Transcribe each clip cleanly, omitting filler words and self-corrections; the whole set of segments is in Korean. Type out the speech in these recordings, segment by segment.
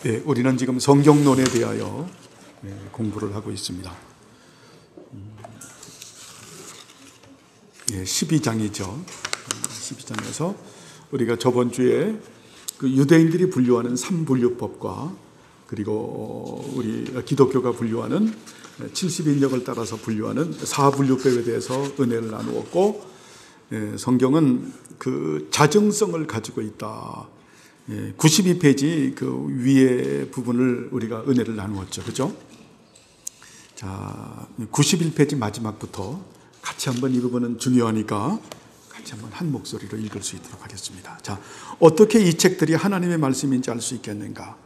예, 우리는 지금 성경론에 대하여 공부를 하고 있습니다. 12장이죠. 12장에서 우리가 저번 주에 그 유대인들이 분류하는 삼분류법과 그리고 우리 기독교가 분류하는 70인력을 따라서 분류하는 사분류법에 대해서 은혜를 나누었고, 성경은 그 자정성을 가지고 있다. 92페이지 그 위에 부분을 우리가 은혜를 나누었죠. 그죠? 자, 91페이지 마지막부터 같이 한번 이 부분은 중요하니까 같이 한번 한 목소리로 읽을 수 있도록 하겠습니다. 자, 어떻게 이 책들이 하나님의 말씀인지 알 수 있겠는가?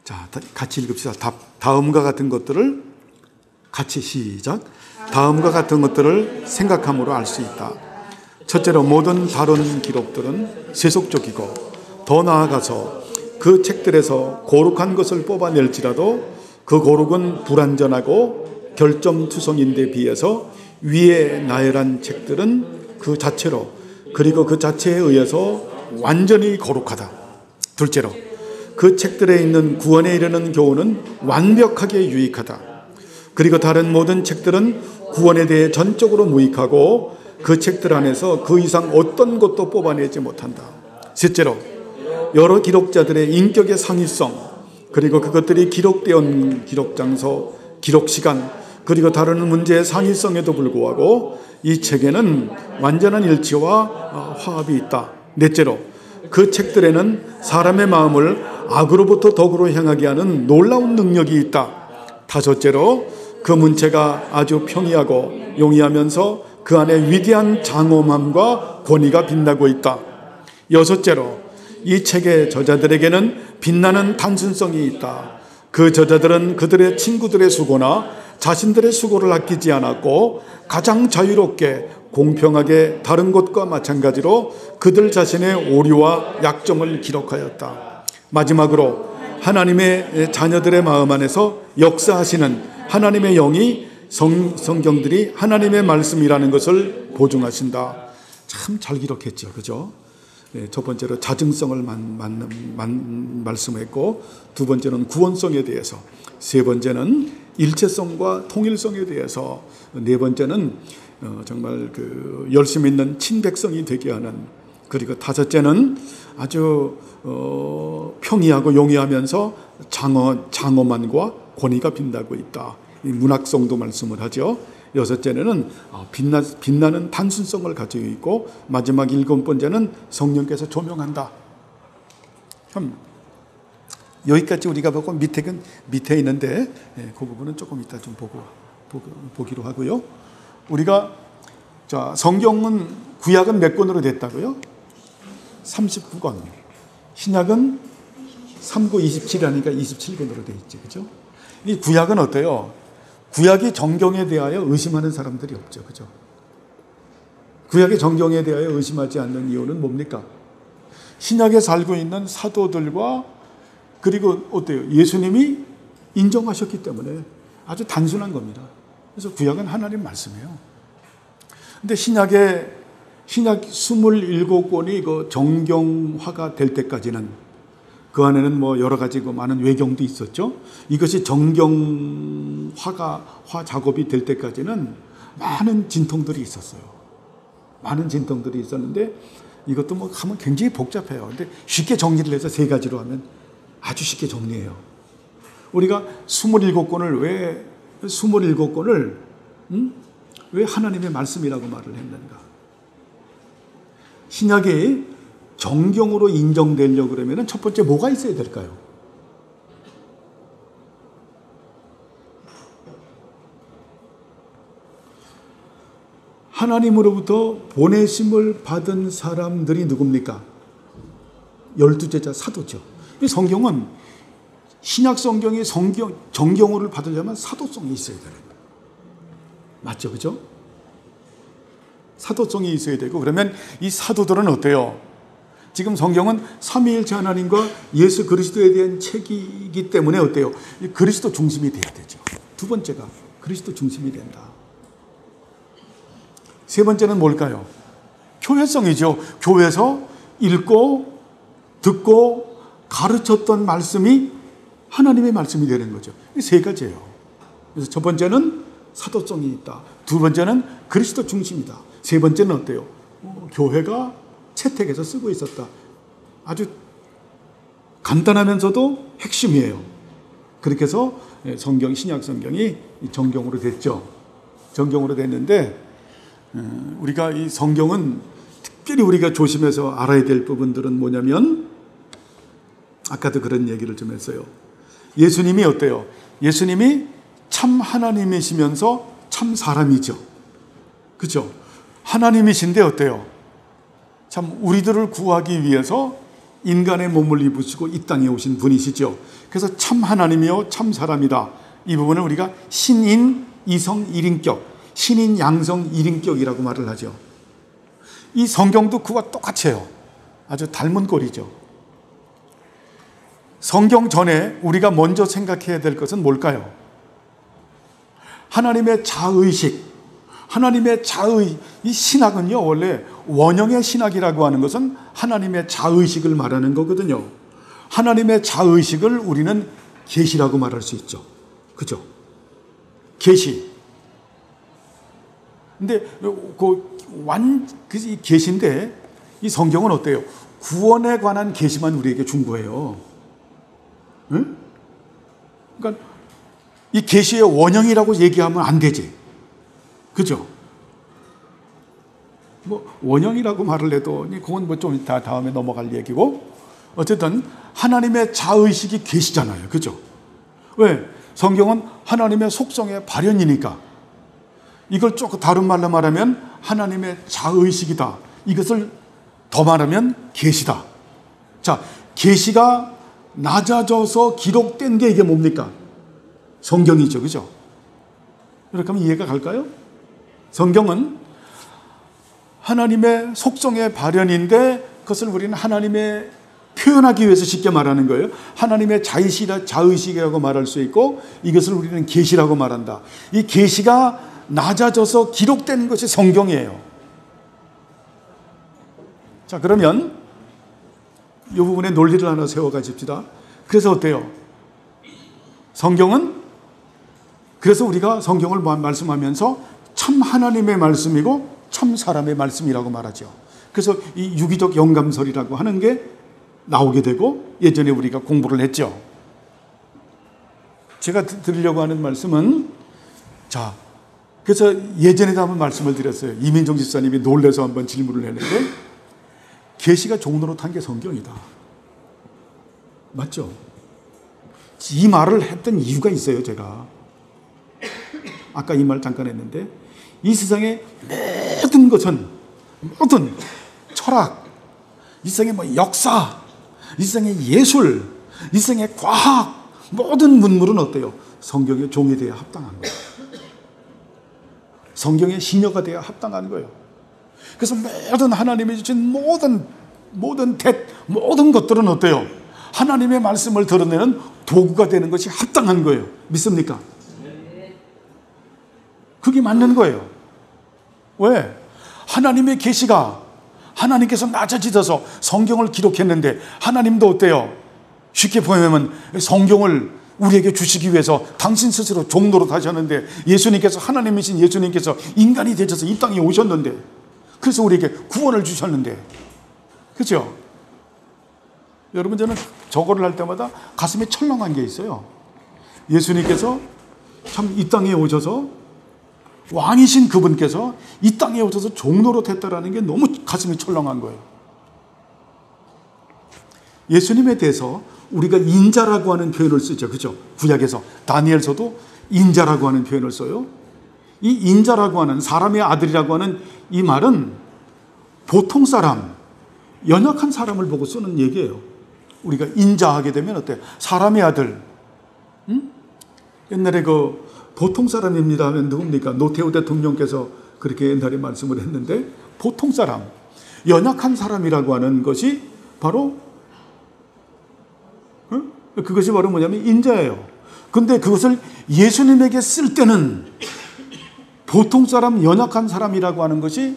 자, 같이 읽읍시다. 다음과 같은 것들을 같이 시작. 다음과 같은 것들을 생각함으로 알 수 있다. 첫째로 모든 다른 기록들은 세속적이고 더 나아가서 그 책들에서 고룩한 것을 뽑아낼지라도 그 고룩은 불완전하고 결점투성인데 비해서 위에 나열한 책들은 그 자체로 그리고 그 자체에 의해서 완전히 거룩하다. 둘째로 그 책들에 있는 구원에 이르는 교훈은 완벽하게 유익하다. 그리고 다른 모든 책들은 구원에 대해 전적으로 무익하고 그 책들 안에서 그 이상 어떤 것도 뽑아내지 못한다. 셋째로 여러 기록자들의 인격의 상위성, 그리고 그것들이 기록되어 기록 장소, 기록 시간, 그리고 다루는 문제의 상위성에도 불구하고 이 책에는 완전한 일치와 화합이 있다. 넷째로 그 책들에는 사람의 마음을 악으로부터 덕으로 향하게 하는 놀라운 능력이 있다. 다섯째로 그 문체가 아주 평이하고 용이하면서 그 안에 위대한 장엄함과 권위가 빛나고 있다. 여섯째로 이 책의 저자들에게는 빛나는 단순성이 있다. 그 저자들은 그들의 친구들의 수고나 자신들의 수고를 아끼지 않았고 가장 자유롭게 공평하게 다른 것과 마찬가지로 그들 자신의 오류와 약점을 기록하였다. 마지막으로 하나님의 자녀들의 마음 안에서 역사하시는 하나님의 영이 성경들이 하나님의 말씀이라는 것을 보증하신다. 참 잘 기록했죠. 그죠? 첫 번째로 자증성을 말씀했고, 두 번째는 구원성에 대해서, 세 번째는 일체성과 통일성에 대해서, 네 번째는 정말 그 열심 있는 친백성이 되게 하는, 그리고 다섯째는 아주 평이하고 용이하면서 장엄함과 권위가 빛나고 있다. 이 문학성도 말씀을 하죠. 여섯째는 빛나는 단순성을 가지고 있고, 마지막 일곱 번째는 성령께서 조명한다. 여기까지 우리가 보고 밑에 있는데 그 부분은 조금 이따 좀 보기로 하고요. 우리가 자, 성경은 구약은 몇 권으로 됐다고요? 39권. 신약은 3, 9, 27이라니까 27권으로 돼 있죠. 그죠? 이 구약은 어때요? 구약이 정경에 대하여 의심하는 사람들이 없죠. 그죠? 구약이 정경에 대하여 의심하지 않는 이유는 뭡니까? 신약에 살고 있는 사도들과 그리고 어때요? 예수님이 인정하셨기 때문에 아주 단순한 겁니다. 그래서 구약은 하나님 말씀이에요. 근데 신약 27권이 그 정경화가 될 때까지는 그 안에는 뭐 여러 가지 많은 외경도 있었죠. 이것이 정경화 작업이 될 때까지는 많은 진통들이 있었어요. 많은 진통들이 있었는데 이것도 뭐 하면 굉장히 복잡해요. 근데 쉽게 정리를 해서 세 가지로 하면 아주 쉽게 정리해요. 우리가 27권을 왜 하나님의 말씀이라고 말을 했는가? 신약이 정경으로 인정되려고 그러면 첫 번째 뭐가 있어야 될까요? 하나님으로부터 보내심을 받은 사람들이 누굽니까? 12제자 사도죠. 이 성경은 신약 성경이 정경으로 받으려면 사도성이 있어야 돼요. 맞죠? 그죠? 사도성이 있어야 되고, 그러면 이 사도들은 어때요? 지금 성경은 삼위일체 하나님과 예수 그리스도에 대한 책이기 때문에 어때요? 그리스도 중심이 돼야 되죠. 두 번째가 그리스도 중심이 된다. 세 번째는 뭘까요? 교회성이죠. 교회에서 읽고 듣고 가르쳤던 말씀이 하나님의 말씀이 되는 거죠. 이 세 가지예요. 그래서 첫 번째는 사도성이 있다. 두 번째는 그리스도 중심이다. 세 번째는 어때요? 교회가 채택해서 쓰고 있었다. 아주 간단하면서도 핵심이에요. 그렇게 해서 성경, 신약 성경이 정경으로 됐죠. 정경으로 됐는데, 우리가 이 성경은 특별히 우리가 조심해서 알아야 될 부분들은 뭐냐면, 아까도 그런 얘기를 좀 했어요. 예수님이 어때요? 예수님이 참 하나님이시면서 참 사람이죠. 그죠? 하나님이신데 어때요? 참 우리들을 구하기 위해서 인간의 몸을 입으시고 이 땅에 오신 분이시죠. 그래서 참 하나님이요 참 사람이다. 이 부분을 우리가 신인 이성 일인격, 신인 양성 일인격이라고 말을 하죠. 이 성경도 그와 똑같이 해요. 아주 닮은 꼴이죠. 성경 전에 우리가 먼저 생각해야 될 것은 뭘까요? 하나님의 자의식, 하나님의 자의, 이 신학은요, 원래 원형의 신학이라고 하는 것은 하나님의 자의식을 말하는 거거든요. 하나님의 자의식을 우리는 계시라고 말할 수 있죠. 그죠? 계시. 근데 그 계시인데 이 성경은 어때요? 구원에 관한 계시만 우리에게 준 거예요. 응? 그러니까 이 계시의 원형이라고 얘기하면 안 되지. 그죠? 뭐 원형이라고 말을 해도 그건 뭐 좀 이따 다음에 넘어갈 얘기고, 어쨌든 하나님의 자의식이 계시잖아요. 그죠? 왜? 성경은 하나님의 속성의 발현이니까. 이걸 조금 다른 말로 말하면 하나님의 자의식이다. 이것을 더 말하면 계시다. 자, 계시가 낮아져서 기록된 게 이게 뭡니까? 성경이죠. 그죠? 이렇게 하면 이해가 갈까요? 성경은 하나님의 속성의 발현인데 그것을 우리는 하나님의 표현하기 위해서 쉽게 말하는 거예요. 하나님의 자의식이라고 말할 수 있고, 이것을 우리는 계시라고 말한다. 이 계시가 낮아져서 기록된 것이 성경이에요. 자, 그러면 이 부분에 논리를 하나 세워 가집시다. 그래서 어때요? 성경은, 그래서 우리가 성경을 말씀하면서 참 하나님의 말씀이고 참 사람의 말씀이라고 말하죠. 그래서 이 유기적 영감설이라고 하는 게 나오게 되고, 예전에 우리가 공부를 했죠. 제가 드리려고 하는 말씀은, 자, 그래서 예전에도 한번 말씀을 드렸어요. 이민정 집사님이 놀래서 한번 질문을 했는데, 계시가 종로로 탄 게 성경이다. 맞죠? 이 말을 했던 이유가 있어요. 제가 아까 이 말 잠깐 했는데, 이 세상의 모든 것은, 모든 철학, 이 세상의 뭐 역사, 이 세상의 예술, 이 세상의 과학, 모든 문물은 어때요? 성경의 종이 되어야 합당한 거예요. 성경의 시녀가 되어야 합당한 거예요. 그래서 모든 하나님이 주신 모든 것들은 어때요? 하나님의 말씀을 드러내는 도구가 되는 것이 합당한 거예요. 믿습니까? 그게 맞는 거예요. 왜? 하나님의 계시가, 하나님께서 낮아지셔서 성경을 기록했는데, 하나님도 어때요? 쉽게 보면 성경을 우리에게 주시기 위해서 당신 스스로 종로로 타셨는데, 예수님께서, 하나님이신 예수님께서 인간이 되셔서 이 땅에 오셨는데, 그래서 우리에게 구원을 주셨는데, 그렇죠? 여러분, 저는 저거를 할 때마다 가슴이 철렁한 게 있어요. 예수님께서 참 이 땅에 오셔서, 왕이신 그분께서 이 땅에 오셔서 종로로 됐다라는 게 너무 가슴이 철렁한 거예요. 예수님에 대해서 우리가 인자라고 하는 표현을 쓰죠. 그죠? 구약에서 다니엘서도 인자라고 하는 표현을 써요. 이 인자라고 하는, 사람의 아들이라고 하는 이 말은 보통 사람, 연약한 사람을 보고 쓰는 얘기예요. 우리가 인자하게 되면 어때? 사람의 아들. 옛날에 보통 사람입니다 하면 누굽니까? 노태우 대통령께서 그렇게 옛날에 말씀을 했는데, 보통 사람, 연약한 사람이라고 하는 것이 바로, 그것이 바로 뭐냐면 인자예요. 근데 그것을 예수님에게 쓸 때는 보통 사람, 연약한 사람이라고 하는 것이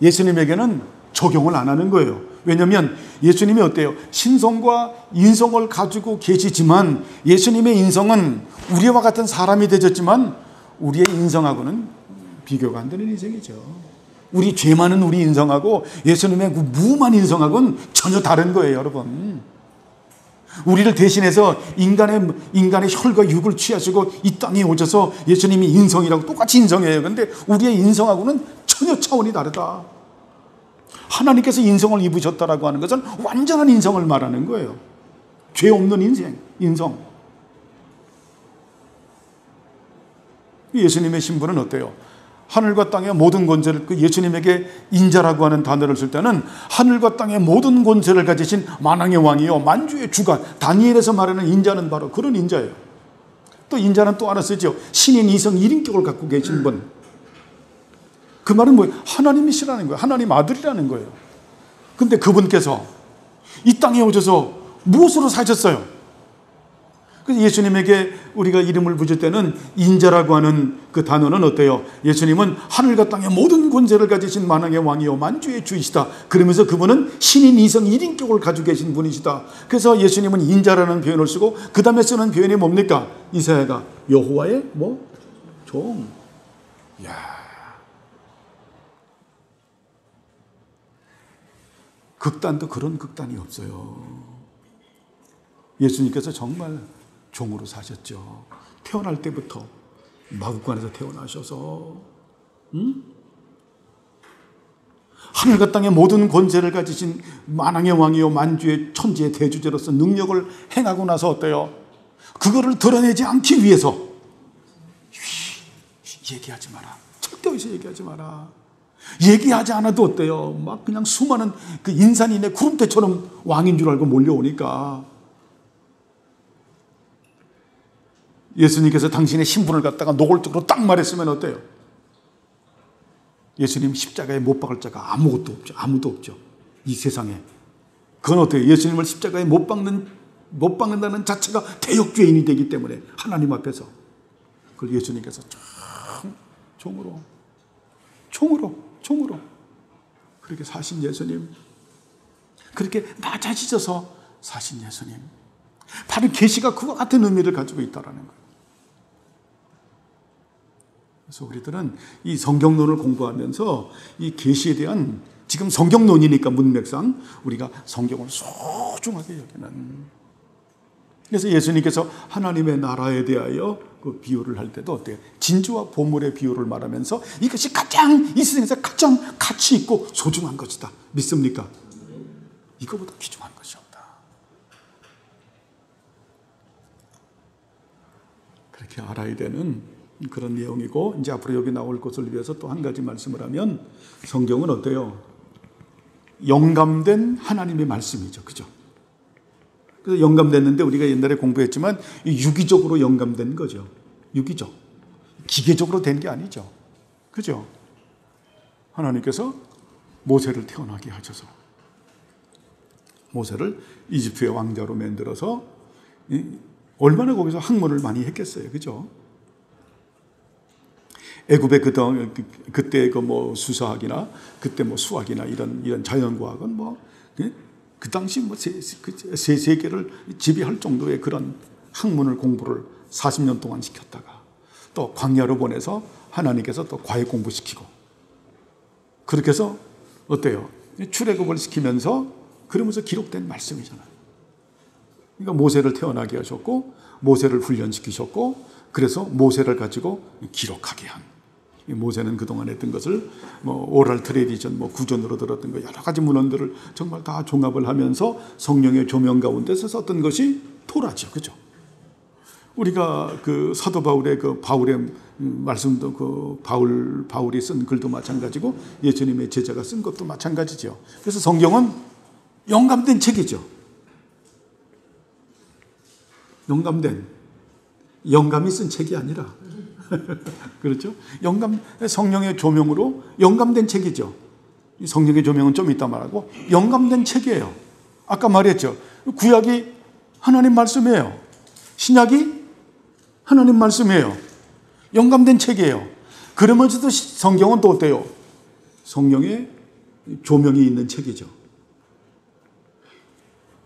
예수님에게는 적용을 안 하는 거예요. 왜냐하면 예수님이 어때요? 신성과 인성을 가지고 계시지만 예수님의 인성은 우리와 같은 사람이 되셨지만 우리의 인성하고는 비교가 안 되는 인생이죠. 우리 죄 많은 우리 인성하고 예수님의 그 무음한 인성하고는 전혀 다른 거예요, 여러분. 우리를 대신해서 인간의 혈과 육을 취하시고 이 땅에 오셔서 예수님이 인성이라고 똑같이 인성이에요. 그런데 우리의 인성하고는 전혀 차원이 다르다. 하나님께서 인성을 입으셨다라고 하는 것은 완전한 인성을 말하는 거예요. 죄 없는 인성. 예수님의 신분은 어때요? 하늘과 땅의 모든 권세를, 그 예수님에게 인자라고 하는 단어를 쓸 때는 하늘과 땅의 모든 권세를 가지신 만왕의 왕이요 만주의 주가, 다니엘에서 말하는 인자는 바로 그런 인자예요. 또 인자는 또 하나 쓰죠. 신인 이성 1인격을 갖고 계신 분. 그 말은 뭐예요? 하나님이시라는 거예요. 하나님 아들이라는 거예요. 근데 그분께서 이 땅에 오셔서 무엇으로 사셨어요? 그래서 예수님에게 우리가 이름을 붙일 때는 인자라고 하는 그 단어는 어때요? 예수님은 하늘과 땅의 모든 권세를 가지신 만왕의 왕이요 만주의 주이시다. 그러면서 그분은 신인 이성 1인격을 가지고 계신 분이시다. 그래서 예수님은 인자라는 표현을 쓰고 그 다음에 쓰는 표현이 뭡니까? 이사야가 여호와의 종. 이야. 극단도 그런 극단이 없어요. 예수님께서 정말 종으로 사셨죠. 태어날 때부터 마구간에서 태어나셔서 하늘과 땅의 모든 권세를 가지신 만왕의 왕이요 만주의 천지의 대주제로서 능력을 행하고 나서 어때요? 그거를 드러내지 않기 위해서 얘기하지 마라. 절대 어디서 얘기하지 마라. 얘기하지 않아도 어때요? 막 그냥 수많은 그 인산인해 구름대처럼 왕인 줄 알고 몰려오니까 예수님께서 당신의 신분을 갖다가 노골적으로 딱 말했으면 어때요? 예수님 십자가에 못 박을 자가 아무도 없죠. 이 세상에. 그건 어때요? 예수님을 십자가에 못 박는다는 자체가 대역죄인이 되기 때문에 하나님 앞에서 그걸 예수님께서 참 총으로 그렇게 사신 예수님, 그렇게 낮아지셔서 사신 예수님, 바로 계시가 그와 같은 의미를 가지고 있다는 거예요. 그래서 우리들은 이 성경론을 공부하면서 이 계시에 대한, 지금 성경론이니까 문맥상 우리가 성경을 소중하게 여기는. 그래서 예수님께서 하나님의 나라에 대하여 그 비유를 할 때도 어때요? 진주와 보물의 비유를 말하면서 이것이 이 세상에서 가장 가치 있고 소중한 것이다. 믿습니까? 이거보다 귀중한 것이 없다. 그렇게 알아야 되는 그런 내용이고, 이제 앞으로 여기 나올 것을 위해서 또 한 가지 말씀을 하면, 성경은 어때요? 영감된 하나님의 말씀이죠. 그죠? 그래서 영감됐는데 우리가 옛날에 공부했지만 유기적으로 영감된 거죠. 유기적. 기계적으로 된 게 아니죠. 그죠? 하나님께서 모세를 태어나게 하셔서 모세를 이집트의 왕자로 만들어서 얼마나 거기서 학문을 많이 했겠어요. 그죠? 애굽의 그때 그 뭐 수사학이나 그때 뭐 수학이나 이런 자연과학은 그 당시 세 세계를 지배할 정도의 그런 학문을 공부를 40년 동안 시켰다가 또 광야로 보내서 하나님께서 또 과외 공부시키고, 그렇게 해서 어때요? 출애굽을 시키면서 그러면서 기록된 말씀이잖아요. 그러니까 모세를 태어나게 하셨고 모세를 훈련시키셨고, 그래서 모세를 가지고 기록하게 한. 모세는 그동안 했던 것을 오랄 트레디션, 구전으로 들었던 거 여러 가지 문헌들을 정말 다 종합을 하면서 성령의 조명 가운데서 썼던 것이 토라죠. 그죠? 우리가 그 사도 바울의 그 바울의 말씀도 그 바울이 쓴 글도 마찬가지고 예수님의 제자가 쓴 것도 마찬가지죠. 그래서 성경은 영감된 책이죠. 영감이 쓴 책이 아니라 그렇죠? 성령의 조명으로 영감된 책이죠. 성령의 조명은 좀 이따 말하고 영감된 책이에요. 아까 말했죠. 구약이 하나님 말씀이에요. 신약이 하나님 말씀이에요. 영감된 책이에요. 그러면서도 성경은 또 어때요? 성령의 조명이 있는 책이죠.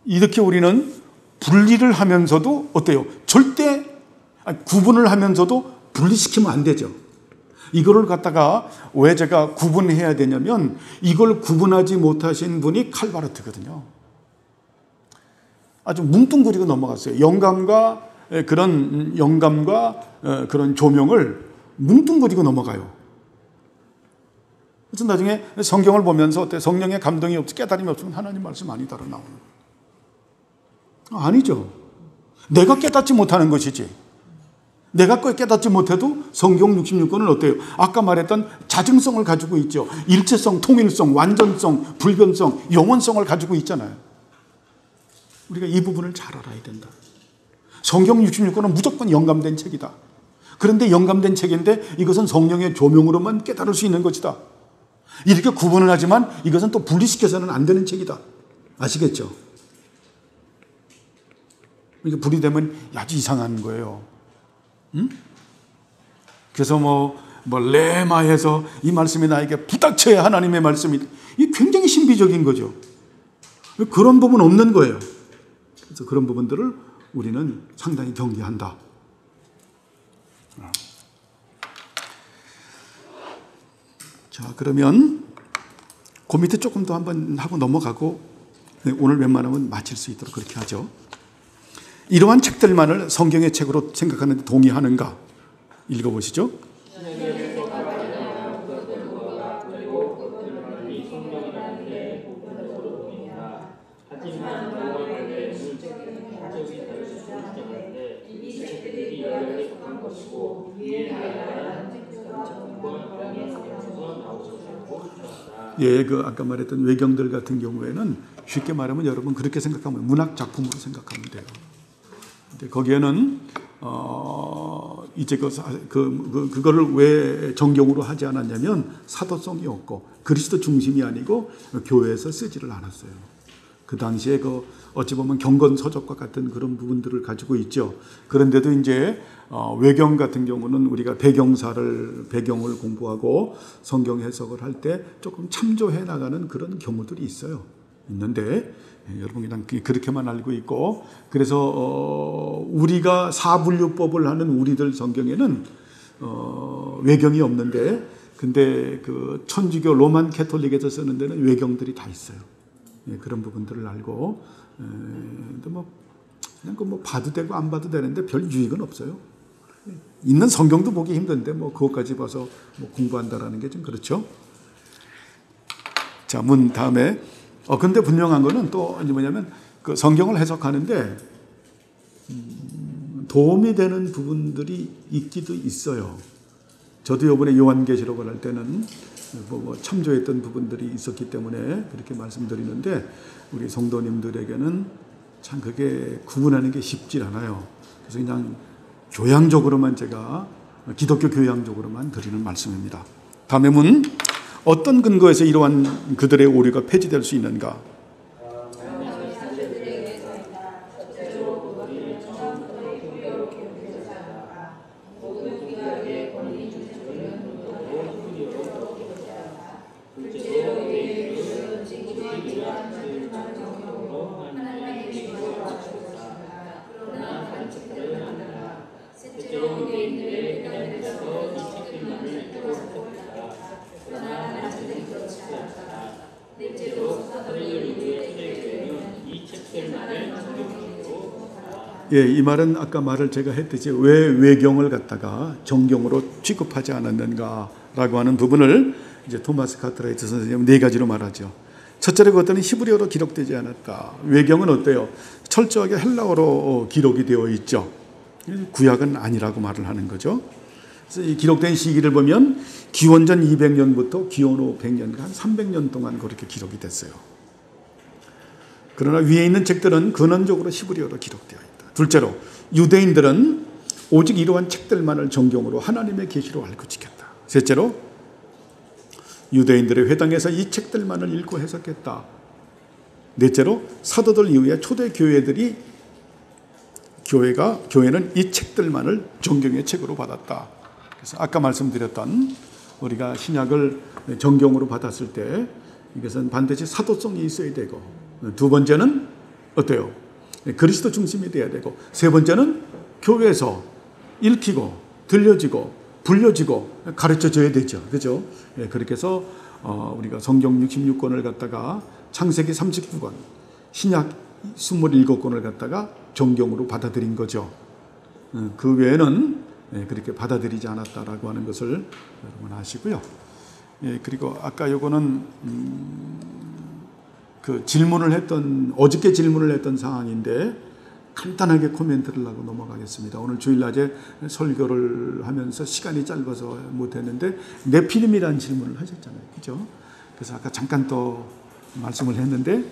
이렇게 우리는 분리를 하면서도 어때요? 절대 구분을 하면서도 분리시키면 안 되죠. 이거를 갖다가 왜 제가 구분해야 되냐면 이걸 구분하지 못하신 분이 칼바르트거든요. 아주 뭉뚱그리고 넘어갔어요. 영감과 그런 조명을 뭉뚱그리고 넘어가요. 그래서 나중에 성경을 보면서 어때? 성령의 감동이 없이 깨달음이 없으면 하나님 말씀 아니다로 나오는 거예요. 아니죠. 내가 깨닫지 못하는 것이지. 내가 깨닫지 못해도 성경 66권은 어때요? 아까 말했던 자증성을 가지고 있죠. 일체성, 통일성, 완전성, 불변성, 영원성을 가지고 있잖아요. 우리가 이 부분을 잘 알아야 된다. 성경 66권은 무조건 영감된 책이다. 그런데 영감된 책인데 이것은 성령의 조명으로만 깨달을 수 있는 것이다. 이렇게 구분을 하지만 이것은 또 분리시켜서는 안 되는 책이다. 아시겠죠? 이게 분리되면 아주 이상한 거예요. 응? 그래서 레마해서 이 말씀이 나에게 부닥쳐야 하나님의 말씀이, 이게 굉장히 신비적인 거죠. 그런 부분 없는 거예요. 그래서 그런 부분들을 우리는 상당히 경계한다. 자, 그러면 그 밑에 조금 더 한번 하고 넘어가고 오늘 웬만하면 마칠 수 있도록 그렇게 하죠. 이러한 책들만을 성경의 책으로 생각하는데 동의하는가? 읽어보시죠. 예, 아까 말했던 외경들 같은 경우에는 쉽게 말하면 여러분 그렇게 생각하면 문학 작품으로 생각하면 돼요. 근데 거기에는 이제 그거를 왜 정경으로 하지 않았냐면 사도성이 없고 그리스도 중심이 아니고 교회에서 쓰지를 않았어요. 그 당시에 어찌 보면 경건서적과 같은 그런 부분들을 가지고 있죠. 그런데도 이제 외경 같은 경우는 우리가 배경을 공부하고 성경 해석을 할 때 조금 참조해 나가는 그런 경우들이 있는데 여러분 그냥 그렇게만 알고 있고, 그래서 우리가 사분류법을 하는 우리들 성경에는 외경이 없는데, 근데 그 천주교 로만 캐톨릭에서 쓰는 데는 외경들이 다 있어요. 그런 부분들을 알고, 근데 그냥 봐도 되고 안 봐도 되는데 별 유익은 없어요. 있는 성경도 보기 힘든데 그것까지 봐서 공부한다라는 게 좀 그렇죠. 자, 다음에 근데 분명한 거는 또 뭐냐면 그 성경을 해석하는데 도움이 되는 부분들이 있기도 있어요. 저도 이번에 요한계시록을 할 때는 참조했던 부분들이 있었기 때문에 그렇게 말씀드리는데 우리 성도님들에게는 참 그게 구분하는 게 쉽지 않아요. 그래서 그냥 교양적으로만 제가 기독교 교양적으로만 드리는 말씀입니다. 다음의 문, 어떤 근거에서 이러한 그들의 오류가 폐지될 수 있는가? 예, 이 말은 아까 말을 제가 했듯이 왜 외경을 갖다가 정경으로 취급하지 않았는가라고 하는 부분을 이제 토마스 카트라이트 선생님은 네 가지로 말하죠. 첫째로 그것들은 히브리어로 기록되지 않았다. 외경은 어때요? 철저하게 헬라어로 기록이 되어 있죠. 구약은 아니라고 말을 하는 거죠. 그래서 이 기록된 시기를 보면 기원전 200년부터 기원 후 100년, 한 300년 동안 그렇게 기록이 됐어요. 그러나 위에 있는 책들은 근원적으로 히브리어로 기록되어 있다. 둘째로 유대인들은 오직 이러한 책들만을 정경으로 하나님의 계시로 알고 지켰다. 셋째로 유대인들의 회당에서 이 책들만을 읽고 해석했다. 넷째로 사도들 이후에 초대 교회는 이 책들만을 정경의 책으로 받았다. 그래서 아까 말씀드렸던 우리가 신약을 정경으로 받았을 때 이것은 반드시 사도성이 있어야 되고, 두 번째는 어때요? 그리스도 중심이 돼야 되고, 세 번째는 교회에서 읽히고 들려지고 불려지고 가르쳐져야 되죠. 그죠? 그렇게 해서 우리가 성경 66권을 갖다가 창세기 39권, 신약 27권을 갖다가 정경으로 받아들인 거죠. 그 외에는 그렇게 받아들이지 않았다라고 하는 것을 여러분 아시고요. 그리고 아까 요거는 그 어저께 질문을 했던 상황인데 간단하게 코멘트를 하고 넘어가겠습니다. 오늘 주일낮에 설교를 하면서 시간이 짧아서 못했는데 네피림이라는 질문을 하셨잖아요. 그죠? 그래서 아까 잠깐 또 말씀을 했는데,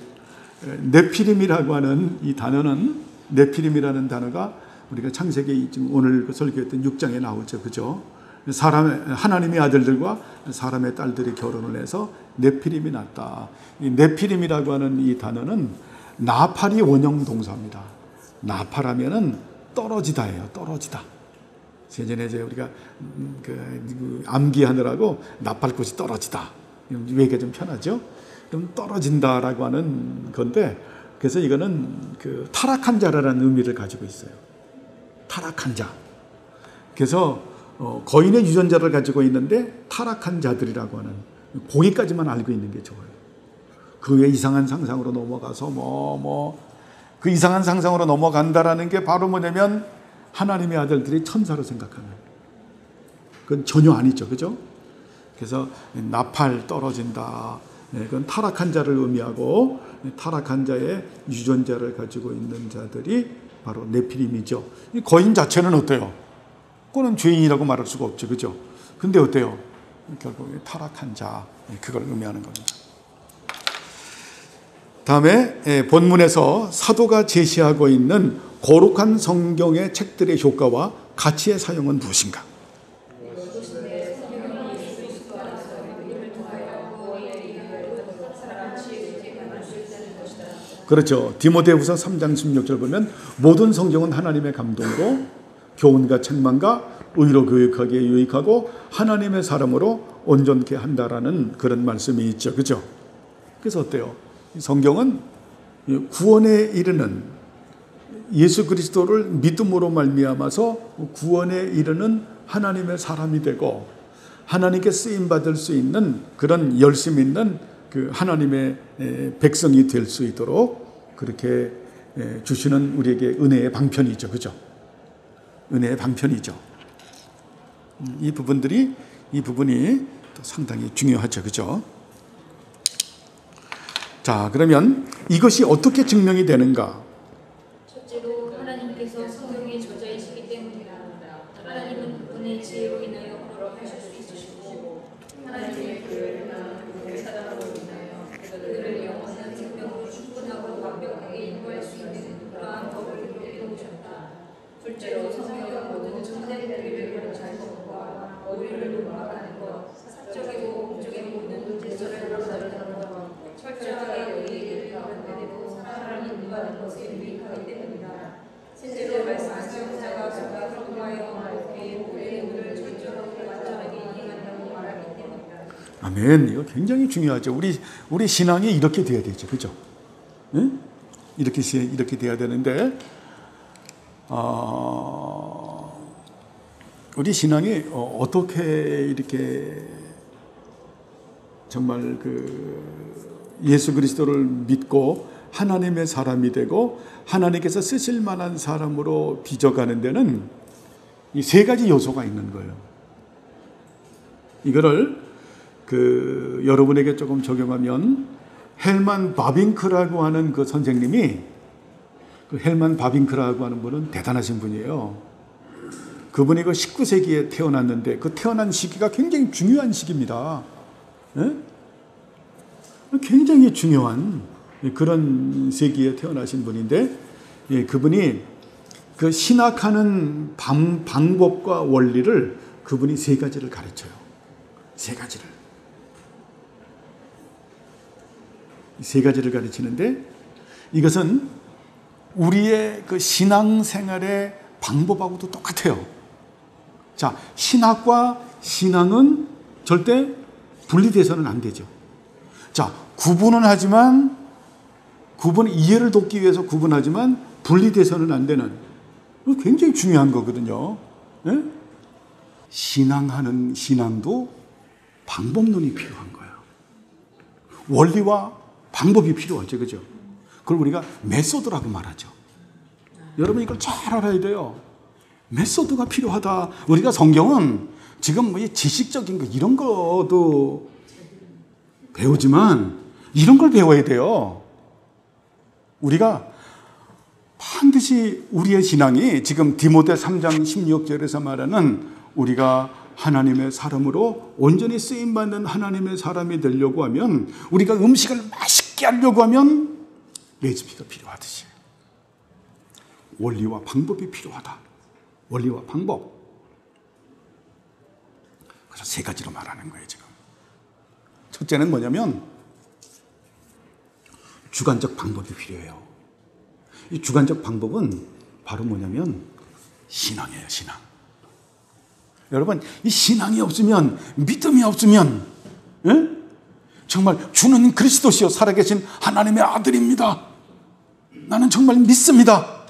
네피림이라고 하는 이 단어는, 네피림이라는 단어가 우리가 창세기 지금 오늘 그 설교했던 6장에 나오죠. 그죠? 하나님의 아들들과 사람의 딸들이 결혼을 해서 네피림이 났다. 이 네피림이라고 하는 이 단어는 나팔이 원형 동사입니다. 나팔하면은 떨어지다예요. 떨어지다. 예전에 이제 우리가 암기하느라고 나팔꽃이 떨어지다. 외가 좀 편하죠? 그럼 떨어진다라고 하는 건데, 그래서 이거는 그 타락한 자라는 의미를 가지고 있어요. 타락한 자. 그래서 거인의 유전자를 가지고 있는데 타락한 자들이라고 하는, 거기까지만 알고 있는 게 좋아요. 그 외 이상한 상상으로 넘어가서 그 이상한 상상으로 넘어간다라는 게 바로 뭐냐면 하나님의 아들들이 천사로 생각하는, 그건 전혀 아니죠. 그죠? 그래서 나팔 떨어진다, 그건 타락한 자를 의미하고, 타락한 자의 유전자를 가지고 있는 자들이 바로 네피림이죠. 이 거인 자체는 어때요? 그거는 죄인이라고 말할 수가 없죠. 그죠? 근데 어때요? 결국 타락한 자, 그걸 의미하는 겁니다. 다음에 본문에서 사도가 제시하고 있는 거룩한 성경의 책들의 효과와 가치의 사용은 무엇인가? 그렇죠. 디모데후서 3장 16절 보면 모든 성경은 하나님의 감동으로 교훈과 책망과 의로 교육하기에 유익하고 하나님의 사람으로 온전케 한다라는 그런 말씀이 있죠. 그죠? 그래서 어때요? 성경은 구원에 이르는, 예수 그리스도를 믿음으로 말미암아서 구원에 이르는 하나님의 사람이 되고 하나님께 쓰임 받을 수 있는 그런 열심 있는 그 하나님의 백성이 될 수 있도록 그렇게 주시는 우리에게 은혜의 방편이죠. 그죠? 은혜의 방편이죠. 이 부분이 또 상당히 중요하죠. 그죠? 자, 그러면 이것이 어떻게 증명이 되는가? 첫째로 하나님께서 성경에 저자이시기 때문이다. 하나님은 그분의 지혜로 인하여 그렇게 하실 수 있으시고 하나님의 교회나 그분의 사랑으로 인하여 그들을 영원한 생명으로 충분하고 완벽하게 인도할 수 있는 그러한 법을 이루게 오셨다. 둘째로 성경은 모든 천대들을 가르치는 것과 어휘를 논박하는 것, 사적이고 공적인 모든 문제점을 다루는 것, 철저하게 의의를 표현하고 사람을 인도하는 것에 유익하기 때문이다. 셋째로 말씀하신 사용자가 그가 통하여 우리의 모든 의무를 철저하고 완전하게 이행한다고 말하기 때문이다. 아멘. 이거 굉장히 중요하죠. 우리 신앙이 이렇게 돼야 되죠. 그죠? 응? 이렇게 돼야 되는데, 우리 신앙이 어떻게 이렇게 정말 예수 그리스도를 믿고 하나님의 사람이 되고 하나님께서 쓰실 만한 사람으로 빚어가는 데는 이 세 가지 요소가 있는 거예요. 이거를 여러분에게 조금 적용하면, 헬만 바빙크라고 하는 그 선생님이, 헬만 바빙크라고 하는 분은 대단하신 분이에요. 그분이 19세기에 태어났는데 그 태어난 시기가 굉장히 중요한 시기입니다. 예? 굉장히 중요한 그런 세기에 태어나신 분인데, 그분이 그 신학하는 방법과 원리를 그분이 세 가지를 가르쳐요. 세 가지를 가르치는데, 이것은 우리의 그 신앙생활의 방법하고도 똑같아요. 자, 신학과 신앙은 절대 분리돼서는 안 되죠. 자, 구분은 하지만 이해를 돕기 위해서 구분하지만 분리돼서는 안 되는, 굉장히 중요한 거거든요. 예? 신앙도 방법론이 필요한 거예요. 원리와 방법이 필요하죠. 그죠? 그걸 우리가 메소드라고 말하죠. 여러분 이걸 잘 알아야 돼요. 메소드가 필요하다. 우리가 성경은 지금 뭐 지식적인 거 이런 것도 배우지만 이런 걸 배워야 돼요. 우리가 반드시 우리의 신앙이 지금 디모데 3장 16절에서 말하는 우리가 하나님의 사람으로 온전히 쓰임받는 하나님의 사람이 되려고 하면, 우리가 음식을 맛있게 하려고 하면 레시피가 필요하듯이 원리와 방법이 필요하다. 원리와 방법. 그래서 세 가지로 말하는 거예요 지금. 첫째는 뭐냐면 주관적 방법이 필요해요. 이 주관적 방법은 바로 뭐냐면 신앙이에요. 신앙. 여러분, 이 신앙이 없으면, 믿음이 없으면, 예? 정말 주는 그리스도시요 살아계신 하나님의 아들입니다, 나는 정말 믿습니다,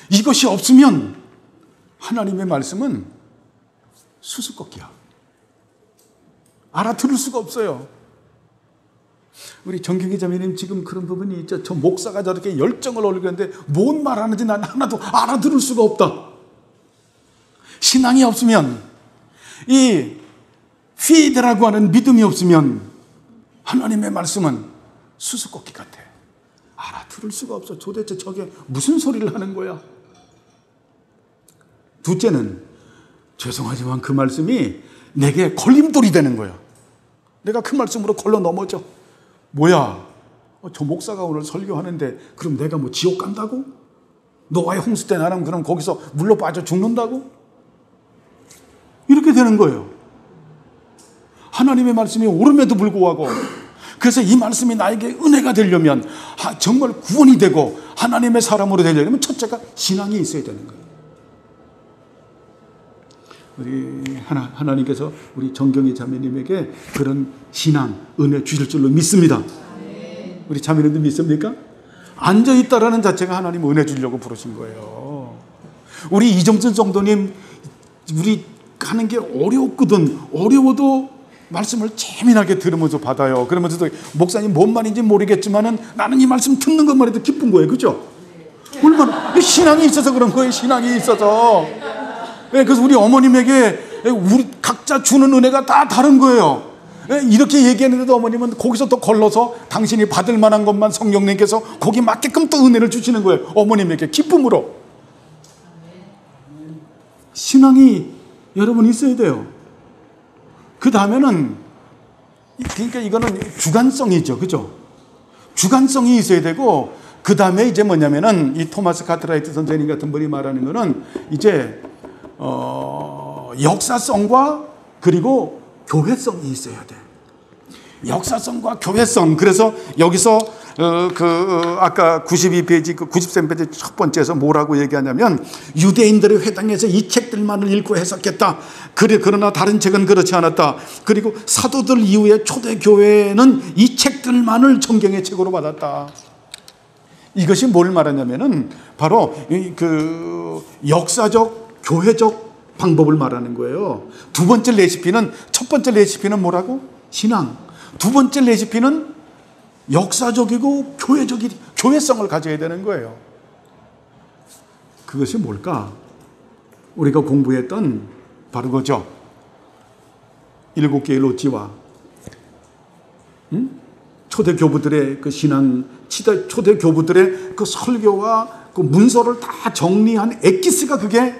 이것이 없으면 하나님의 말씀은 수수께끼야. 알아들을 수가 없어요. 우리 정경희 자매님 지금 그런 부분이 있죠. 저 목사가 저렇게 열정을 올리는데 뭔 말하는지 난 하나도 알아들을 수가 없다. 신앙이 없으면, 이 피드라고 하는 믿음이 없으면 하나님의 말씀은 수수께끼 같아. 알아들을 수가 없어. 도대체 저게 무슨 소리를 하는 거야. 둘째는 죄송하지만 그 말씀이 내게 걸림돌이 되는 거야. 내가 그 말씀으로 걸러 넘어져. 뭐야, 저 목사가 오늘 설교하는데 그럼 내가 뭐 지옥 간다고? 노아의 홍수 때 나는 그럼 거기서 물로 빠져 죽는다고? 이렇게 되는 거예요. 하나님의 말씀이 옳음에도 불구하고, 그래서 이 말씀이 나에게 은혜가 되려면, 정말 구원이 되고 하나님의 사람으로 되려면 첫째가 신앙이 있어야 되는 거예요. 우리 하나님께서 우리 정경희 자매님에게 그런 신앙, 은혜 주실 줄로 믿습니다. 우리 자매님도 믿습니까? 앉아있다라는 자체가 하나님 은혜 주려고 부르신 거예요. 우리 이정순 성도님, 우리 하는 게 어려웠거든. 어려워도 말씀을 재미나게 들으면서 받아요. 그러면서도 목사님 뭔 말인지 모르겠지만은 나는 이 말씀 듣는 것만 해도 기쁜 거예요. 그죠? 얼마나 신앙이 있어서 그런 거예요. 신앙이 있어서. 그래서 우리 어머님에게 우리 각자 주는 은혜가 다 다른 거예요. 이렇게 얘기했는데도 어머님은 거기서 또 걸러서 당신이 받을 만한 것만 성령님께서 거기 맞게끔 또 은혜를 주시는 거예요. 어머님에게 기쁨으로. 신앙이 여러분 있어야 돼요. 그 다음에는, 그러니까 이거는 주관성이죠. 그죠? 주관성이 있어야 되고, 그 다음에 이제 뭐냐면은 이 토마스 카트라이트 선생님 같은 분이 말하는 거는 이제 역사성과 그리고 교회성이 있어야 돼. 역사성과 교회성. 그래서 여기서 아까 92페이지, 93페이지 첫 번째에서 뭐라고 얘기하냐면, 유대인들의 회당에서 이 책들만을 읽고 해석했다. 그러나 다른 책은 그렇지 않았다. 그리고 사도들 이후에 초대교회는 이 책들만을 성경의 책으로 받았다. 이것이 뭘 말하냐면은 바로 그 역사적, 교회적 방법을 말하는 거예요. 두 번째 레시피는, 첫 번째 레시피는 뭐라고? 신앙. 두 번째 레시피는 역사적이고 교회성을 가져야 되는 거예요. 그것이 뭘까? 우리가 공부했던 바로 그죠. 7개의 로지와 초대 교부들의 그 신앙, 초대 교부들의 그 설교와 그 문서를 다 정리한 엑기스가 그게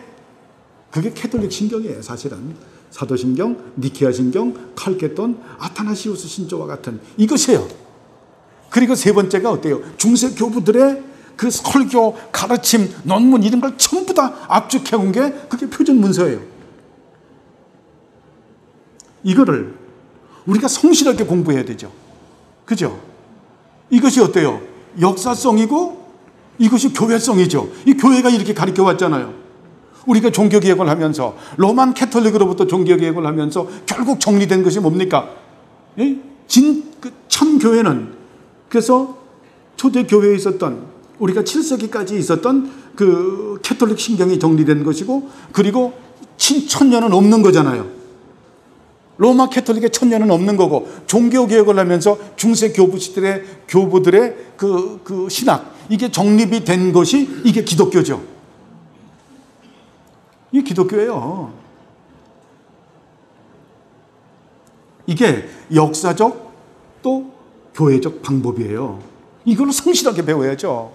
캐톨릭 신경이에요. 사실은 사도신경, 니케아 신경, 칼케돈, 아타나시우스 신조와 같은 이것이에요. 그리고 세 번째가 어때요? 중세 교부들의 그 설교, 가르침, 논문 이런 걸 전부 다 압축해 온 게 그게 표준 문서예요. 이거를 우리가 성실하게 공부해야 되죠. 그죠? 이것이 어때요? 역사성이고 이것이 교회성이죠. 이 교회가 이렇게 가르쳐 왔잖아요. 우리가 종교개혁을 하면서 로만 캐톨릭으로부터 종교개혁을 하면서 결국 정리된 것이 뭡니까? 참 교회는 그래서 초대교회에 있었던, 우리가 7세기까지 있었던 그 캐톨릭 신경이 정리된 것이고, 그리고 1000년은 없는 거잖아요. 로마 캐톨릭의 1000년은 없는 거고, 종교개혁을 하면서 중세 교부들의 그 신학, 이게 정립이 된 것이 이게 기독교죠. 이게 기독교예요. 이게 역사적 또 교회적 방법이에요. 이걸로 성실하게 배워야죠.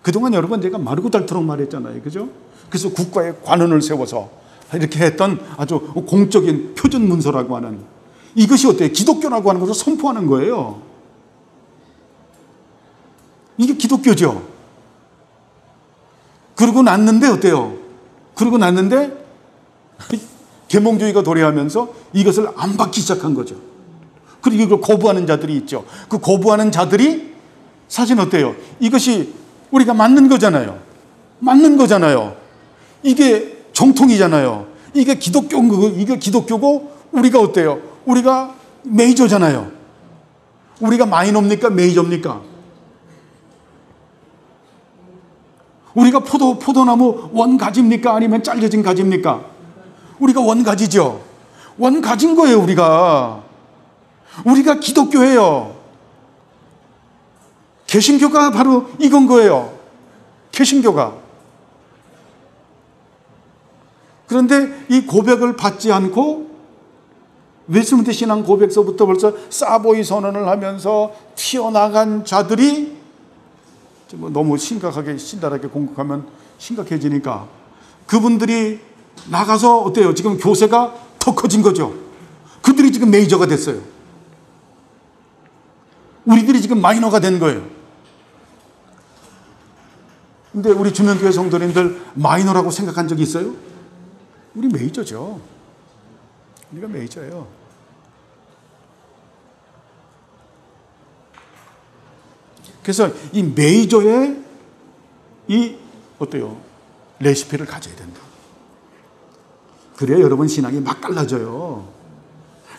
그동안 여러분 제가 마르고 닳도록 말했잖아요. 그죠? 그래서 국가에 관원을 세워서 이렇게 했던 아주 공적인 표준 문서라고 하는, 이것이 어때요? 기독교라고 하는 것을 선포하는 거예요. 이게 기독교죠. 그러고 났는데 어때요? 그러고 났는데 계몽주의가 도래하면서 이것을 안 받기 시작한 거죠. 그리고 이걸 거부하는 자들이 있죠. 그 거부하는 자들이 사실 어때요? 이것이 우리가 맞는 거잖아요. 맞는 거잖아요. 이게 정통이잖아요. 이게 기독교고 우리가 어때요? 우리가 메이저잖아요. 우리가 마이너입니까? 메이저입니까? 우리가 포도나무 원가지입니까? 아니면 잘려진 가지입니까? 우리가 원가지죠. 원가지인 거예요, 우리가. 우리가 기독교예요. 개신교가 바로 이건 거예요. 개신교가. 그런데 이 고백을 받지 않고 웨스트민스터 신앙 고백서부터 벌써 사보이 선언을 하면서 튀어나간 자들이 너무 심각하게 신랄하게 공격하면 심각해지니까 그분들이 나가서 어때요? 지금 교세가 더 커진 거죠. 그들이 지금 메이저가 됐어요. 우리들이 지금 마이너가 된 거예요. 근데 우리 주명교회 성도님들 마이너라고 생각한 적이 있어요? 우리 메이저죠. 우리가 메이저예요. 그래서 이 메이저의 이 어때요? 레시피를 가져야 된다. 그래야 여러분 신앙이 막 달라져요.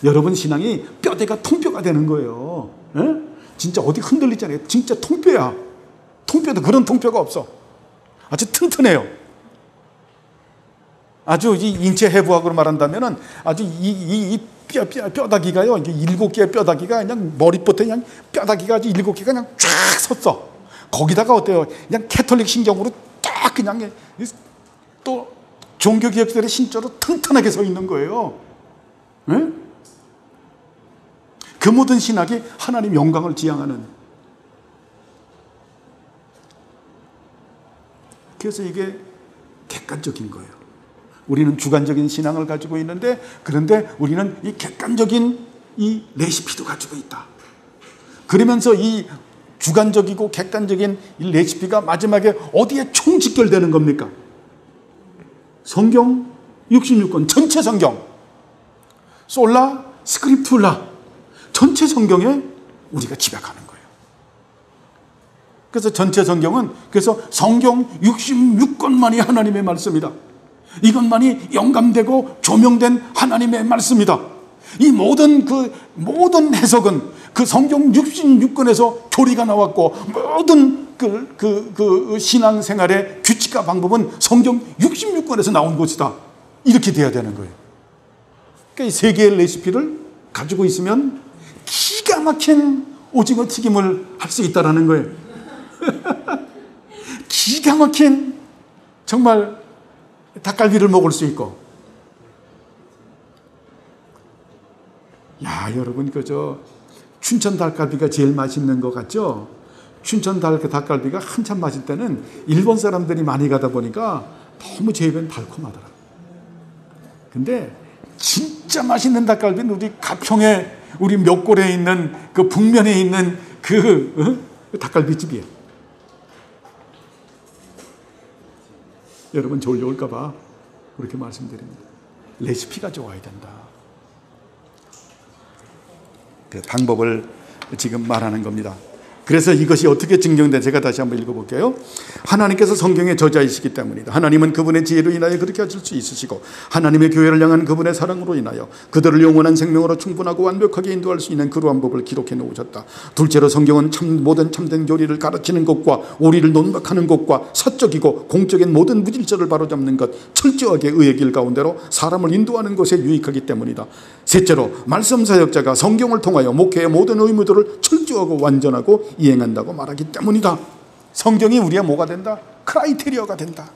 여러분 신앙이 뼈대가 통뼈가 되는 거예요. 에? 진짜 어디 흔들리잖아요. 진짜 통뼈야. 통뼈도 그런 통뼈가 없어. 아주 튼튼해요. 아주 이 인체 해부학으로 말한다면은 아주 이 뼈다귀가요. 이게 7개의 뼈다귀가 그냥 머리부터 그냥 뼈다귀가 아주 7개가 그냥 쫙 섰어. 거기다가 어때요? 그냥 캐톨릭 신경으로 딱 그냥 또 종교개혁들의 신조로 튼튼하게 서 있는 거예요. 네? 그 모든 신학이 하나님 영광을 지향하는. 그래서 이게 객관적인 거예요. 우리는 주관적인 신앙을 가지고 있는데, 그런데 우리는 이 객관적인 이 레시피도 가지고 있다. 그러면서 이 주관적이고 객관적인 이 레시피가 마지막에 어디에 총집결되는 겁니까? 성경 66권 전체 성경, 솔라 스크립툴라 전체 성경에 우리가 집약하는 거예요. 그래서 전체 성경은, 그래서 성경 66권만이 하나님의 말씀이다. 이것만이 영감되고 조명된 하나님의 말씀이다. 이 모든 해석은 그 성경 66권에서 교리가 나왔고, 모든 그 신앙생활의 규칙과 방법은 성경 66권에서 나온 것이다. 이렇게 돼야 되는 거예요. 그러니까 이 세 개의 레시피를 가지고 있으면 기가 막힌 오징어 튀김을 할 수 있다라는 거예요. 기가 막힌 정말 닭갈비를 먹을 수 있고. 야, 여러분 그저 춘천 닭갈비가 제일 맛있는 것 같죠? 춘천 닭갈비가 한참 맛있을 때는 일본 사람들이 많이 가다 보니까 너무 제 입엔 달콤하더라. 근데 진짜 맛있는 닭갈비는 우리 가평에, 우리 묘골에 있는 그 북면에 있는 그 닭갈비집이에요. 여러분 졸려올까 봐 그렇게 말씀드립니다. 레시피가 좋아야 된다. 그 방법을 지금 말하는 겁니다. 그래서 이것이 어떻게 증명돼? 제가 다시 한번 읽어볼게요. 하나님께서 성경의 저자이시기 때문이다. 하나님은 그분의 지혜로 인하여 그렇게 하실 수 있으시고 하나님의 교회를 향한 그분의 사랑으로 인하여 그들을 영원한 생명으로 충분하고 완벽하게 인도할 수 있는 그러한 법을 기록해 놓으셨다. 둘째로 성경은 모든 참된 교리를 가르치는 것과 오리를 논박하는 것과 사적이고 공적인 모든 무질서를 바로잡는 것, 철저하게 의의 길 가운데로 사람을 인도하는 것에 유익하기 때문이다. 셋째로 말씀 사역자가 성경을 통하여 목회의 모든 의무들을 철저하고 완전하고 이행한다고 말하기 때문이다. 성경이 우리의 뭐가 된다? 크라이테리어가 된다.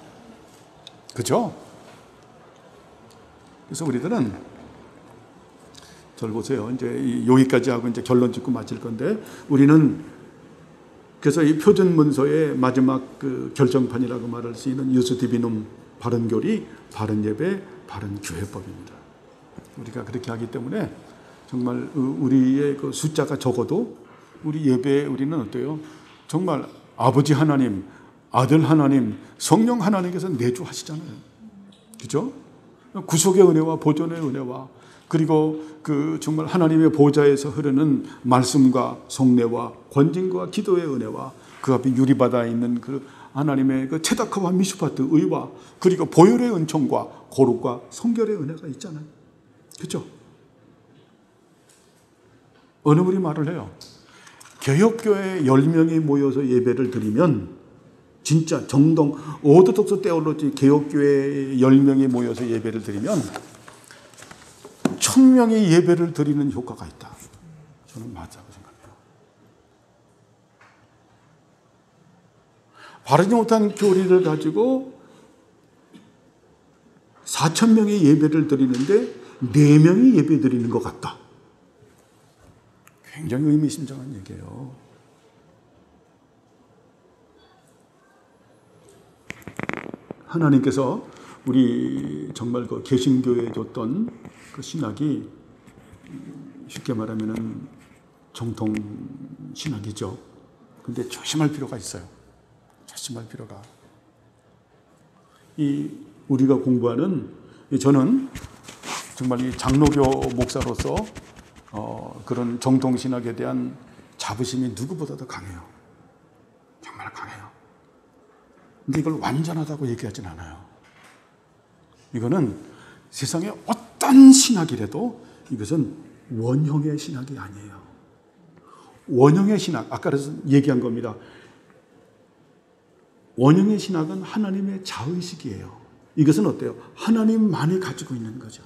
그죠? 그래서 우리들은 절 보세요. 이제 여기까지 하고 이제 결론 짓고 마칠 건데, 우리는 그래서 이 표준 문서의 마지막 그 결정판이라고 말할 수 있는 유스 디비눔, 바른 교리, 바른 예배, 바른 교회법입니다. 우리가 그렇게 하기 때문에 정말 우리의 그 숫자가 적어도 우리 예배에 우리는 어때요? 정말 아버지 하나님, 아들 하나님, 성령 하나님께서 내주하시잖아요. 그죠? 구속의 은혜와 보존의 은혜와 그리고 그 정말 하나님의 보좌에서 흐르는 말씀과 성례와 권징과 기도의 은혜와 그 앞에 유리바다에 있는 그 하나님의 그 체다카와 미슈파트 의와 그리고 보혈의 은총과 거룩과 성결의 은혜가 있잖아요. 그죠? 어느 분이 말을 해요. 개혁교회 10명이 모여서 예배를 드리면 진짜 정동 오르독스 테올로지 개혁교회 10명이 모여서 예배를 드리면 1000명이 예배를 드리는 효과가 있다. 저는 맞다고 생각해요. 바르지 못한 교리를 가지고 4000명이 예배를 드리는데 4명이 예배 드리는 것 같다. 굉장히 의미심장한 얘기예요. 하나님께서 우리 정말 그 개신교에 줬던 그 신학이 쉽게 말하면은 정통 신학이죠. 근데 조심할 필요가 있어요. 조심할 필요가. 우리가 공부하는, 저는 정말 이 장로교 목사로서 그런 정통 신학에 대한 자부심이 누구보다도 강해요. 정말 강해요. 근데 이걸 완전하다고 얘기하진 않아요. 이거는 세상에 어떤 신학이라도 이것은 원형의 신학이 아니에요. 원형의 신학, 아까 그래서 얘기한 겁니다. 원형의 신학은 하나님의 자의식이에요. 이것은 어때요? 하나님만이 가지고 있는 거죠.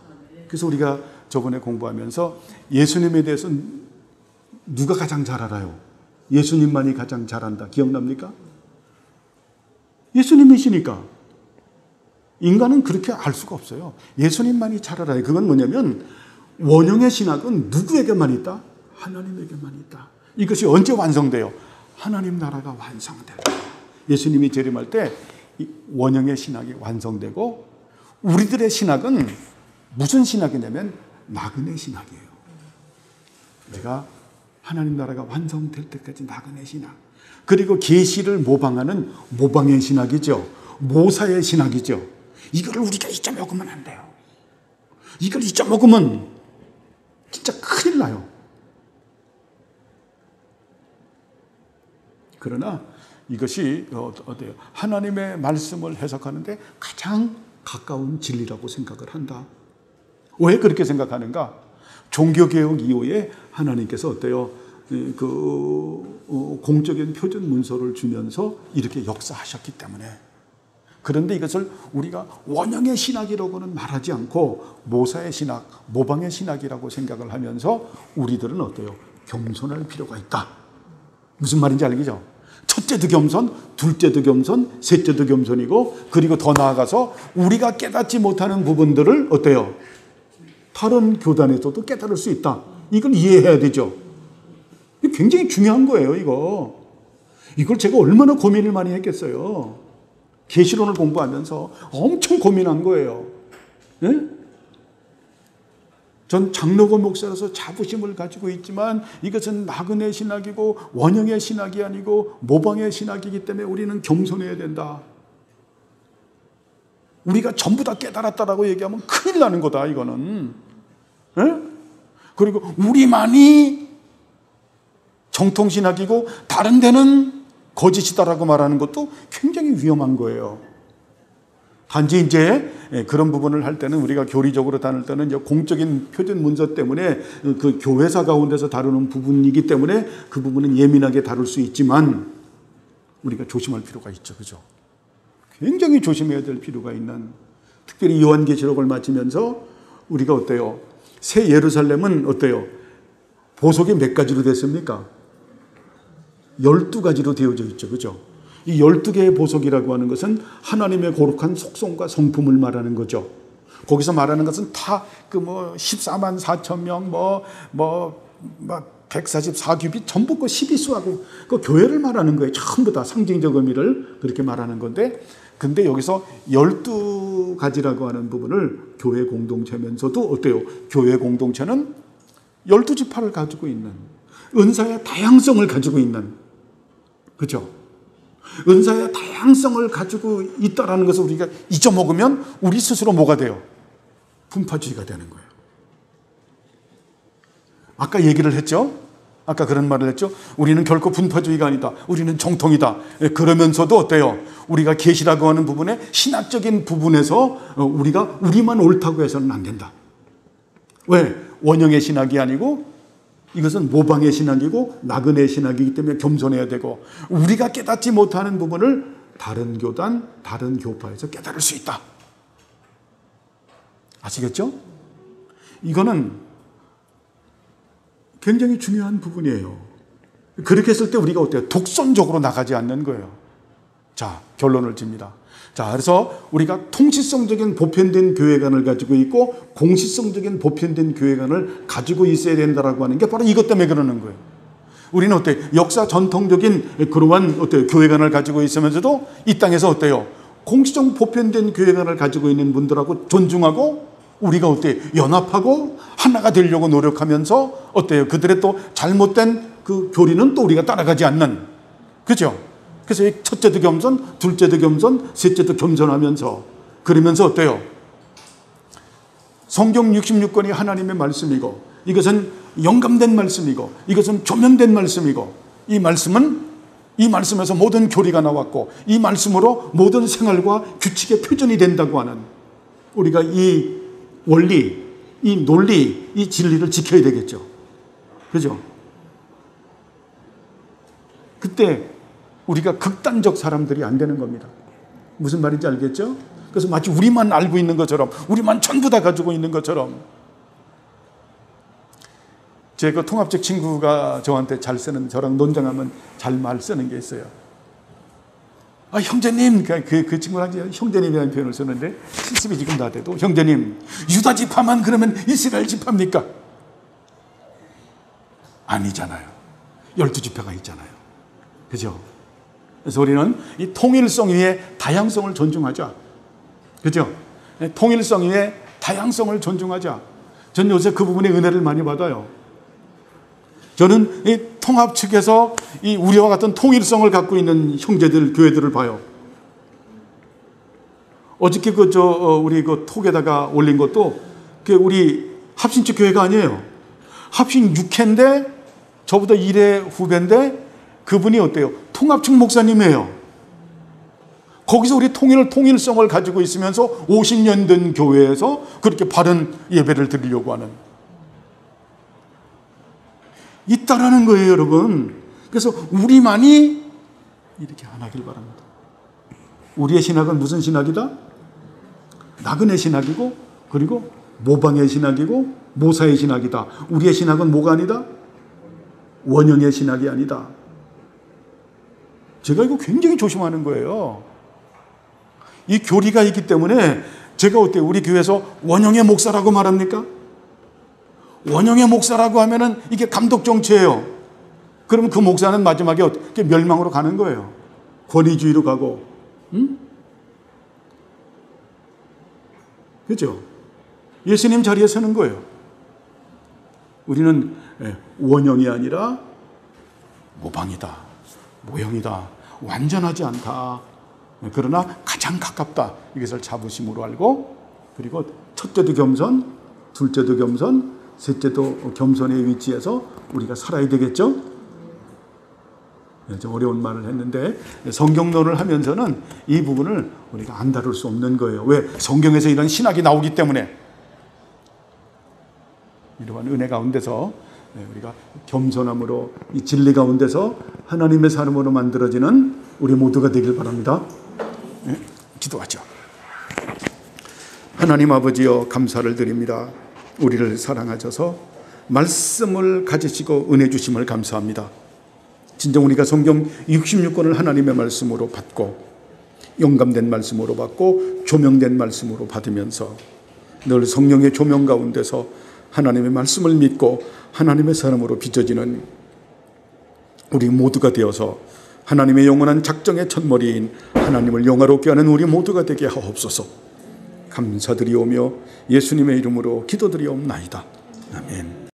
그래서 우리가 저번에 공부하면서 예수님에 대해서 누가 가장 잘 알아요? 예수님만이 가장 잘 안다. 기억납니까? 예수님이시니까. 인간은 그렇게 알 수가 없어요. 예수님만이 잘 알아요. 그건 뭐냐면 원형의 신학은 누구에게만 있다? 하나님에게만 있다. 이것이 언제 완성돼요? 하나님 나라가 완성될 때. 예수님이 재림할 때 원형의 신학이 완성되고, 우리들의 신학은 무슨 신학이냐면 나그네 신학이에요. 우리가 하나님 나라가 완성될 때까지 나그네 신학. 그리고 계시를 모방하는 모방의 신학이죠. 모사의 신학이죠. 이거를 우리가 잊어먹으면 안 돼요. 이걸 잊어먹으면 진짜 큰일 나요. 그러나 이것이 어때요? 하나님의 말씀을 해석하는데 가장 가까운 진리라고 생각을 한다. 왜 그렇게 생각하는가? 종교개혁 이후에 하나님께서 어때요? 공적인 표준 문서를 주면서 이렇게 역사하셨기 때문에. 그런데 이것을 우리가 원형의 신학이라고는 말하지 않고 모사의 신학, 모방의 신학이라고 생각을 하면서 우리들은 어때요? 겸손할 필요가 있다. 무슨 말인지 알겠죠? 첫째도 겸손, 둘째도 겸손, 셋째도 겸손이고, 그리고 더 나아가서 우리가 깨닫지 못하는 부분들을 어때요? 다른 교단에서도 깨달을 수 있다. 이걸 이해해야 되죠. 이게 굉장히 중요한 거예요, 이거. 이걸 제가 얼마나 고민을 많이 했겠어요. 계시론을 공부하면서 엄청 고민한 거예요. 네? 전 장로교 목사로서 자부심을 가지고 있지만 이것은 나그네 신학이고 원형의 신학이 아니고 모방의 신학이기 때문에 우리는 겸손해야 된다. 우리가 전부 다 깨달았다라고 얘기하면 큰일 나는 거다, 이거는. 네? 그리고 우리만이 정통신학이고 다른 데는 거짓이다라고 말하는 것도 굉장히 위험한 거예요. 단지 이제 그런 부분을 할 때는 우리가 교리적으로 다룰 때는 이제 공적인 표준 문서 때문에 그 교회사 가운데서 다루는 부분이기 때문에 그 부분은 예민하게 다룰 수 있지만 우리가 조심할 필요가 있죠. 그죠? 굉장히 조심해야 될 필요가 있는, 특별히 요한계시록을 마치면서 우리가 어때요? 새 예루살렘은 어때요? 보석이 몇 가지로 됐습니까? 12가지로 되어져 있죠. 그죠? 이 12개의 보석이라고 하는 것은 하나님의 거룩한 속성과 성품을 말하는 거죠. 거기서 말하는 것은 다 그 14만 4천 명, 144규빗 전부 그 12수하고 그 교회를 말하는 거예요. 전부 다 상징적 의미를 그렇게 말하는 건데, 근데 여기서 12가지라고 하는 부분을 교회 공동체면서도 어때요? 교회 공동체는 12지파를 가지고 있는, 은사의 다양성을 가지고 있는, 그죠? 은사의 다양성을 가지고 있다라는 것을 우리가 잊어먹으면 우리 스스로 뭐가 돼요? 분파주의가 되는 거예요. 아까 얘기를 했죠? 아까 그런 말을 했죠? 우리는 결코 분파주의가 아니다. 우리는 정통이다. 그러면서도 어때요? 우리가 계시라고 하는 부분에 신학적인 부분에서 우리가 우리만 옳다고 해서는 안 된다. 왜? 원형의 신학이 아니고 이것은 모방의 신학이고 나그네의 신학이기 때문에 겸손해야 되고, 우리가 깨닫지 못하는 부분을 다른 교단, 다른 교파에서 깨달을 수 있다. 아시겠죠? 이거는 굉장히 중요한 부분이에요. 그렇게 했을 때 우리가 어때요? 독선적으로 나가지 않는 거예요. 자, 결론을 짚니다. 자, 그래서 우리가 통치성적인 보편된 교회관을 가지고 있고 공시성적인 보편된 교회관을 가지고 있어야 된다라고 하는 게 바로 이것 때문에 그러는 거예요. 우리는 어때요? 역사 전통적인 그러한 어때요? 교회관을 가지고 있으면서도 이 땅에서 어때요? 공시적 보편된 교회관을 가지고 있는 분들하고 존중하고 우리가 어때요? 연합하고 하나가 되려고 노력하면서 어때요? 그들의 또 잘못된 그 교리는 또 우리가 따라가지 않는, 그죠? 그래서 첫째도 겸손, 둘째도 겸손, 셋째도 겸손하면서, 그러면서 어때요? 성경 66권이 하나님의 말씀이고, 이것은 영감된 말씀이고, 이것은 조명된 말씀이고, 이 말씀에서 모든 교리가 나왔고, 이 말씀으로 모든 생활과 규칙의 표준이 된다고 하는, 우리가 이 원리, 이 논리, 이 진리를 지켜야 되겠죠. 그죠? 그때 우리가 극단적 사람들이 안 되는 겁니다. 무슨 말인지 알겠죠? 그래서 마치 우리만 알고 있는 것처럼, 우리만 전부 다 가지고 있는 것처럼. 제 그 통합적 친구가 저한테 잘 쓰는, 저랑 논쟁하면 잘 말 쓰는 게 있어요. 아, 형제님, 그 친구랑 형제님이라는 표현을 쓰는데 실습이 지금 다 돼도, 형제님, 유다 지파만 그러면 이스라엘 지파입니까? 아니잖아요. 12지파가 있잖아요. 그죠? 그래서 우리는 이 통일성 위에 다양성을 존중하자. 그죠? 통일성 위에 다양성을 존중하자. 전 요새 그 부분에 은혜를 많이 받아요. 저는 이 통합 측에서 이 우리와 같은 통일성을 갖고 있는 형제들, 교회들을 봐요. 어저께 우리 그 톡에다가 올린 것도 그 우리 합신측 교회가 아니에요. 합신 6회인데 저보다 1회 후배인데 그분이 어때요? 통합측 목사님이에요. 거기서 우리 통일성을 가지고 있으면서 50년 된 교회에서 그렇게 바른 예배를 드리려고 하는, 있다라는 거예요, 여러분. 그래서 우리만이 이렇게 안 하길 바랍니다. 우리의 신학은 무슨 신학이다? 나그네 신학이고, 그리고 모방의 신학이고, 모사의 신학이다. 우리의 신학은 뭐가 아니다? 원형의 신학이 아니다. 제가 이거 굉장히 조심하는 거예요. 이 교리가 있기 때문에 제가 어때요? 우리 교회에서 원형의 목사라고 말합니까? 원형의 목사라고 하면은 이게 감독 정치예요. 그러면 그 목사는 마지막에 어떻게 멸망으로 가는 거예요. 권위주의로 가고, 그렇죠? 예수님 자리에 서는 거예요. 우리는 원형이 아니라 모방이다, 모형이다, 완전하지 않다. 그러나 가장 가깝다. 이것을 자부심으로 알고, 그리고 첫째도 겸손, 둘째도 겸손, 셋째도 겸손의 위치에서 우리가 살아야 되겠죠? 좀 어려운 말을 했는데 성경론을 하면서는 이 부분을 우리가 안 다룰 수 없는 거예요. 왜? 성경에서 이런 신학이 나오기 때문에. 이러한 은혜 가운데서 우리가 겸손함으로 이 진리 가운데서 하나님의 사람으로 만들어지는 우리 모두가 되길 바랍니다. 네? 기도하죠. 하나님 아버지여, 감사를 드립니다. 우리를 사랑하셔서 말씀을 가지시고 은혜 주심을 감사합니다. 진정 우리가 성경 66권을 하나님의 말씀으로 받고 영감된 말씀으로 받고 조명된 말씀으로 받으면서 늘 성령의 조명 가운데서 하나님의 말씀을 믿고 하나님의 사람으로 빚어지는 우리 모두가 되어서 하나님의 영원한 작정의 첫머리인 하나님을 영화롭게 하는 우리 모두가 되게 하옵소서. 감사드리오며 예수님의 이름으로 기도드리옵나이다. 아멘.